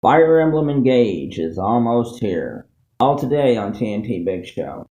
Fire Emblem Engage is almost here. All today on TNT Big Show.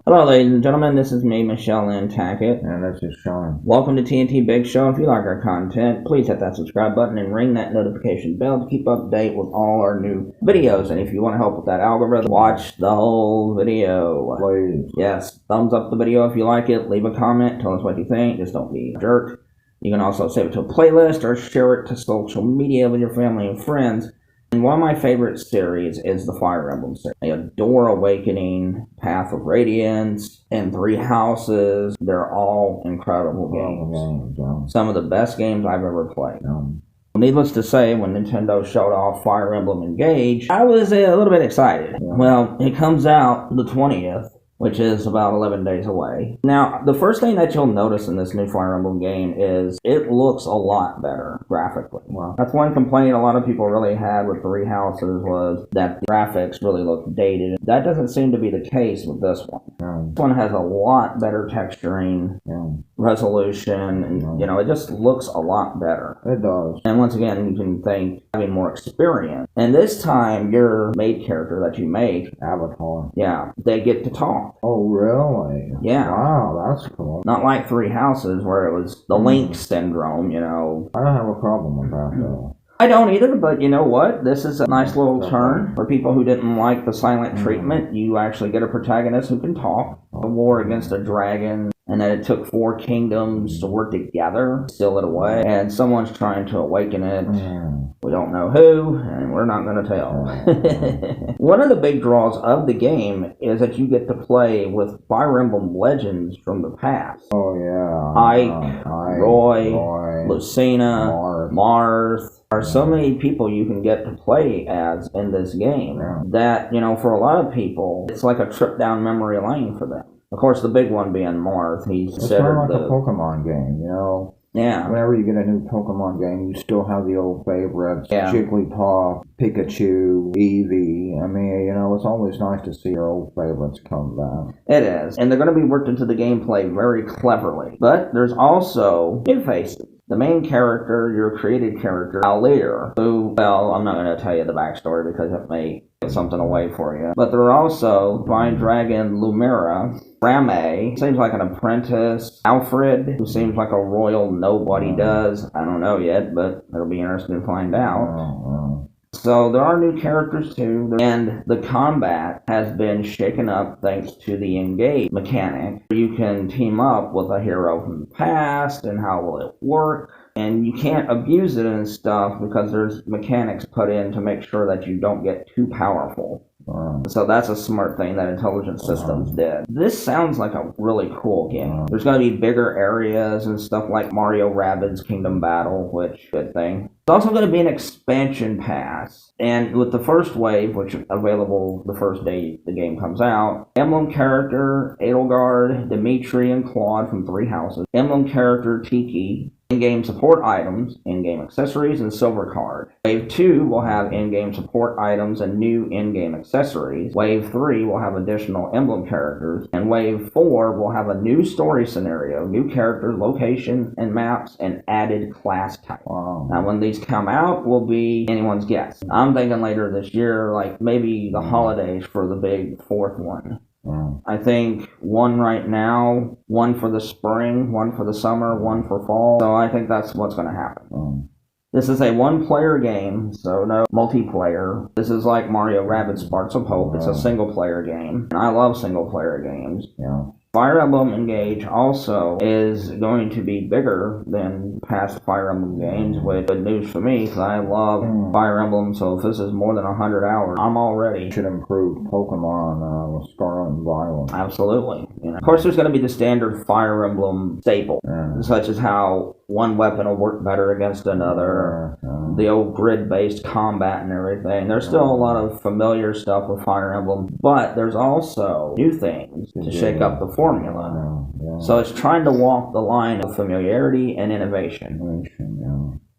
Hello ladies and gentlemen, this is me, Michelle, Lynn Tackett. And this is Shawn. Welcome to TNT Big Show. If you like our content, please hit that subscribe button and ring that notification bell to keep up to date with all our new videos. And if you want to help with that algorithm, watch the whole video. Please. Yes, thumbs up the video if you like it. Leave a comment, tell us what you think. Just don't be a jerk. You can also save it to a playlist or share it to social media with your family and friends. And one of my favorite series is the Fire Emblem series. I adore Awakening, Path of Radiance, and Three Houses. They're all incredible games. Some of the best games I've ever played. Needless to say, when Nintendo showed off Fire Emblem Engage, I was a little bit excited. Yeah. Well, it comes out the 20th. Which is about 11 days away. Now, the first thing that you'll notice in this new Fire Emblem game is it looks a lot better graphically. Wow. That's one complaint a lot of people really had with Three Houses was that the graphics really looked dated. That doesn't seem to be the case with this one. This one has a lot better texturing, resolution, and it just looks a lot better. It does. And once again, you can thank having more experience. And this time, your maid character that you make, Avatar. Yeah, they get to talk. Oh, really? Yeah. Wow, that's cool. Not like Three Houses where it was the Link syndrome, I don't have a problem with that, though. I don't either, but you know what? This is a nice little turn for people who didn't like the silent treatment. You actually get a protagonist who can talk. A war against a dragon, and then it took 4 kingdoms to work together, seal it away, and someone's trying to awaken it. We don't know who, and we're not going to tell. One of the big draws of the game is that you get to play with Fire Emblem legends from the past. Oh, yeah. Ike, Roy, Lucina, Marth. There are so many people you can get to play as in this game that, for a lot of people, it's like a trip down memory lane for them. Of course, the big one being Marth. It's kind of like a Pokemon game, Yeah. Whenever you get a new Pokemon game, you still have the old favorites. Yeah. Jigglypuff, Pikachu, Eevee. It's always nice to see your old favorites come back. It is. And they're going to be worked into the gameplay very cleverly. But there's also new faces. The main character, your created character, Alir, who, I'm not going to tell you the backstory because it may get something away for you. But there are also Divine Dragon Lumira, Frame, seems like an apprentice, Alfred, who seems like a royal nobody does. I don't know yet, but it'll be interesting to find out. So there are new characters too, and the combat has been shaken up thanks to the Engage mechanic. You can team up with a hero from the past, and how will it work? And you can't abuse it and stuff because there's mechanics put in to make sure that you don't get too powerful. So that's a smart thing that Intelligent Systems did. This sounds like a really cool game. There's going to be bigger areas and stuff like Mario Rabbids Kingdom Battle, which, good thing. It's also going to be an expansion pass. And with the first wave, which is available the first day the game comes out, Emblem character Edelgard, Dimitri, and Claude from Three Houses, Emblem character Tiki, in-game support items, in-game accessories, and silver card. Wave 2 will have in-game support items and new in-game accessories. Wave 3 will have additional emblem characters. And Wave 4 will have a new story scenario, new characters, location, and maps, and added class type. Now, when these come out will be anyone's guess. I'm thinking later this year, like maybe the holidays for the big 4th one. I think one right now, one for the spring, one for the summer, one for fall. So I think that's what's going to happen. This is a one-player game, so no multiplayer. This is like Mario Rabbids Sparks of Hope. It's a single-player game. And I love single-player games. Fire Emblem Engage also is going to be bigger than past Fire Emblem games, with good news for me, because I love Fire Emblem, so if this is more than 100 hours, I'm all ready. Should improve Pokemon with Scarlet and Violet. Absolutely. Of course, there's going to be the standard Fire Emblem staple, such as how one weapon will work better against another, the old grid-based combat and everything. There's still a lot of familiar stuff with Fire Emblem, but there's also new things to shake up the formula. So it's trying to walk the line of familiarity and innovation.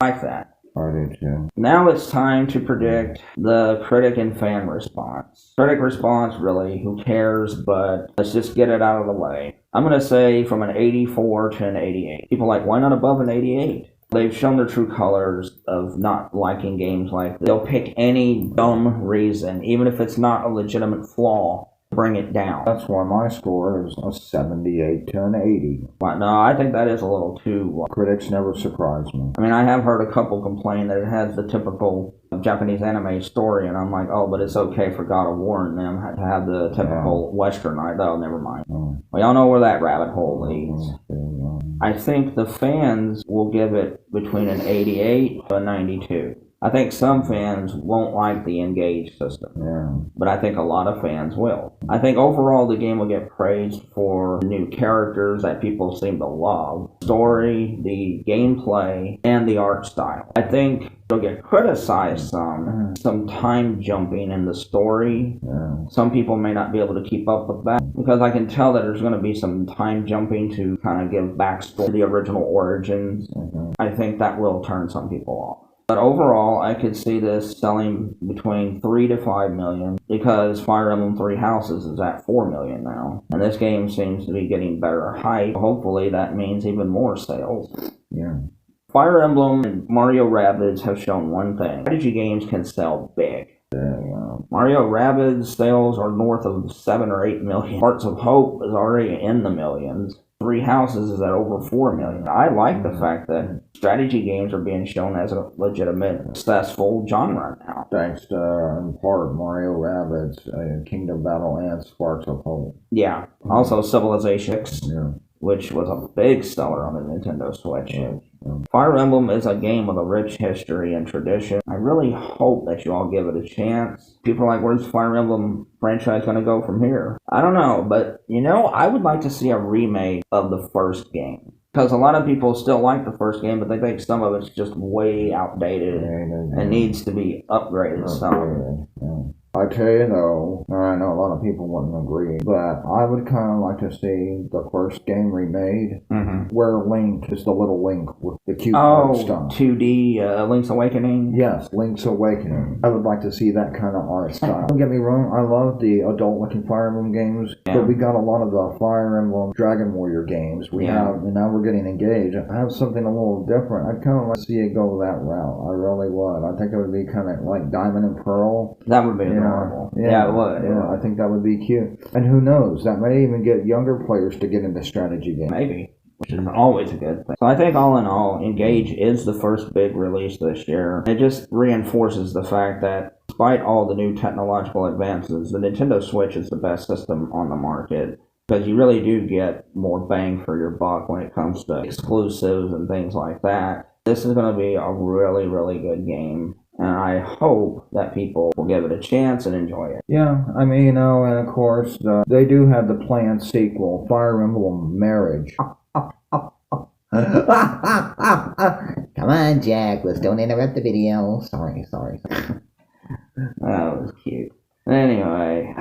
I like that. I do too. Now it's time to predict the critic and fan response. Critic response, really, who cares, but let's just get it out of the way. I'm going to say from an 84 to an 88. People are like, why not above an 88? They've shown their true colors of not liking games like this. They'll pick any dumb reason, even if it's not a legitimate flaw, bring it down. That's why my score is a 78 to an 80. But no, I think that is a little too... Critics never surprise me. I mean, I have heard a couple complain that it has the typical Japanese anime story, and I'm like, oh, but it's okay for God of War and them to have the typical Western. Oh, never mind. We all know where that rabbit hole leads. I think the fans will give it between an 88 to a 92. I think some fans won't like the Engage system, but I think a lot of fans will. I think overall the game will get praised for new characters that people seem to love, story, the gameplay, and the art style. I think it'll get criticized some time jumping in the story. Some people may not be able to keep up with that, because I can tell that there's going to be some time jumping to kind of give backstory to the original origins. I think that will turn some people off. But overall, I could see this selling between 3 to 5 million, because Fire Emblem Three Houses is at 4 million now. And this game seems to be getting better hype. Hopefully that means even more sales. Fire Emblem and Mario Rabbids have shown one thing. JRPGs can sell big. Mario Rabbids sales are north of 7 or 8 million. Hearts of Hope is already in the millions. Three Houses is at over 4 million. I like the fact that strategy games are being shown as a legitimate, successful genre now. Thanks to, in part, Mario Rabbids, Kingdom Battle, and Sparks of Hope. Yeah. Also Civilization 6, which was a big seller on the Nintendo Switch. Fire Emblem is a game with a rich history and tradition. I really hope that you all give it a chance. People are like, where's Fire Emblem franchise going to go from here? I don't know, but I would like to see a remake of the first game. Because a lot of people still like the first game, but they think some of it's just way outdated and needs to be upgraded some. I tell you though, I know a lot of people wouldn't agree, but I would kind of like to see the first game remade, where Link is the little Link with the cute stuff. 2D Link's Awakening? Yes, Link's Awakening. I would like to see that kind of art style. Don't get me wrong, I love the adult-looking Fire Emblem games, but we got a lot of the Fire Emblem Dragon Warrior games. We have, and now we're getting Engaged. I have something a little different. I'd kind of like to see it go that route. I really would. I think it would be kind of like Diamond and Pearl. That would be adorable. Yeah, it would. Yeah, I think that would be cute. And who knows, that may even get younger players to get into strategy games. Maybe, which is always a good thing. So I think all in all, Engage is the first big release this year. It just reinforces the fact that despite all the new technological advances, the Nintendo Switch is the best system on the market. Because you really do get more bang for your buck when it comes to exclusives and things like that. This is going to be a really, really good game. And I hope that people will give it a chance and enjoy it. Yeah, I mean, and of course, they do have the planned sequel, Fire Emblem Marriage. Come on, Jack, let's don't interrupt the video. Sorry. That was cute. Anyway,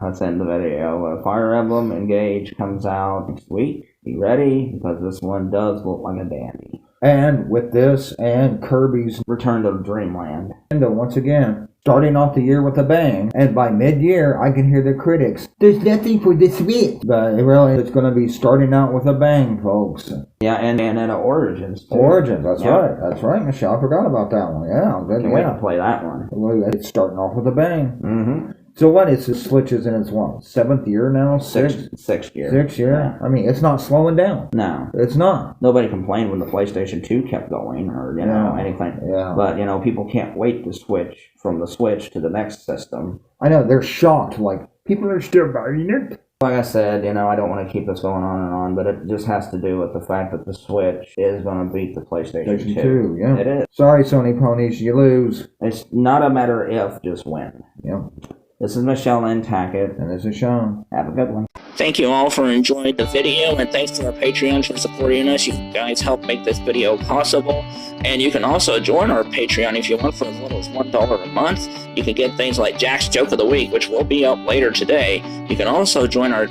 let's end the video. Fire Emblem Engage comes out next week. Be ready, because this one does look like a dandy. And with this and Kirby's Return to Dreamland. And once again, starting off the year with a bang. And by mid-year, I can hear the critics, there's nothing for the Switch. But it's going to be starting out with a bang, folks. Yeah, and Origins, too. Origins, that's right, Michelle. I forgot about that one. Yeah, good. Can't wait to play that one. It's starting off with a bang. So what? It's the Switch is in its 7th year now? Sixth year. 6th year? Yeah. I mean, it's not slowing down. No. It's not. Nobody complained when the PlayStation 2 kept going or, anything. Yeah. But, people can't wait to switch from the Switch to the next system. I know, they're shocked. Like, people are still buying it. Like I said, I don't want to keep this going on and on, but it just has to do with the fact that the Switch is going to beat the PlayStation 2. Yeah. It is. Sorry, Sony ponies, you lose. It's not a matter if, just when. Yeah. This is Michelle Lynn Tackett. And this is Shawn. Have a good one. Thank you all for enjoying the video, and thanks to our Patreons for supporting us. You guys help make this video possible. And you can also join our Patreon if you want for as little as $1 a month. You can get things like Jack's Joke of the Week, which will be up later today. You can also join our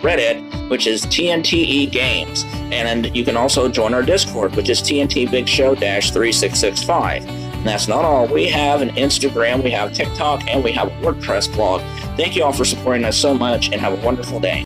Reddit, which is TNTEgames. And you can also join our Discord, which is TNT Big Show 3665. And that's not all. We have an Instagram, we have TikTok, and we have a WordPress blog. Thank you all for supporting us so much, and have a wonderful day.